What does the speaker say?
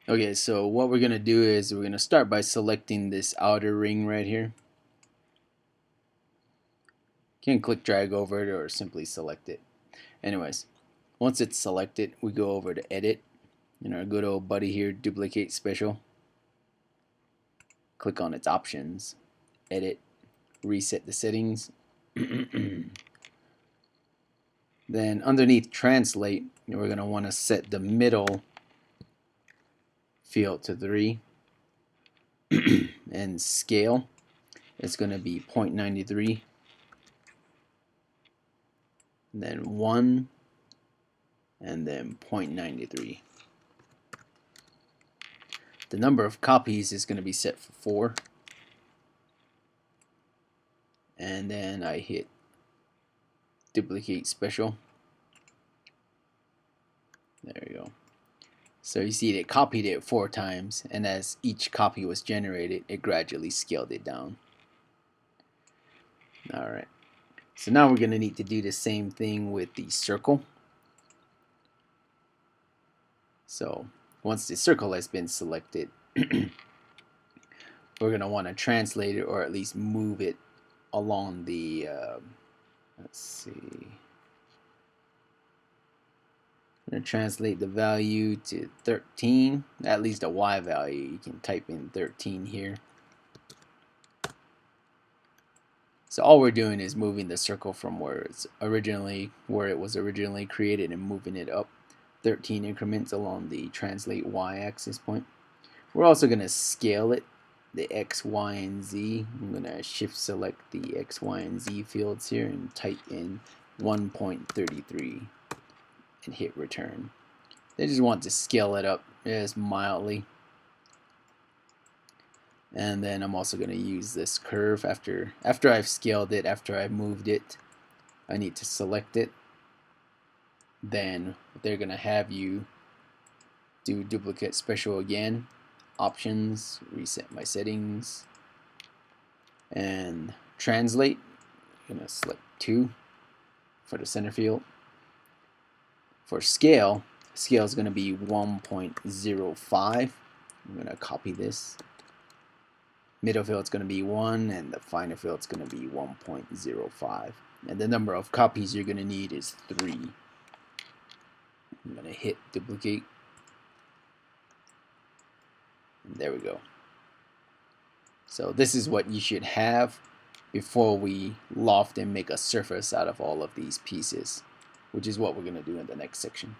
Okay, so what we're gonna do is we're gonna start by selecting this outer ring right here. You can click drag over it or simply select it. Anyways, once it's selected, we go over to edit and our good old buddy here, duplicate special. Click on its options, edit, reset the settings. Then underneath translate, we're going to want to set the middle field to 3 and scale it's going to be 0.93, then 1, and then 0.93. The number of copies is going to be set for 4, and then I hit duplicate special. There you go. So you see it copied it 4 times, and as each copy was generated, it gradually scaled it down. Alright, so now we're going to need to do the same thing with the circle. So once the circle has been selected, we're going to want to translate it, or at least move it along the, let's see, I'm going to translate the value to 13, at least a Y value. You can type in 13 here. So all we're doing is moving the circle from where it was originally created and moving it up 13 increments along the translate Y-axis point. We're also going to scale it, the X, Y, and Z. I'm going to shift select the X, Y, and Z fields here and type in 1.33 and hit return. They just want to scale it up just mildly. And then I'm also going to use this curve after I've scaled it, after I've moved it. I need to select it. Then they're going to have you do duplicate special again, options, reset my settings, and translate. I'm going to select 2 for the center field. For scale is going to be 1.05. I'm going to copy this. Middle field is going to be 1, and the final field is going to be 1.05. And the number of copies you're going to need is 3. I'm going to hit duplicate. And there we go. So this is what you should have before we loft and make a surface out of all of these pieces, which is what we're going to do in the next section.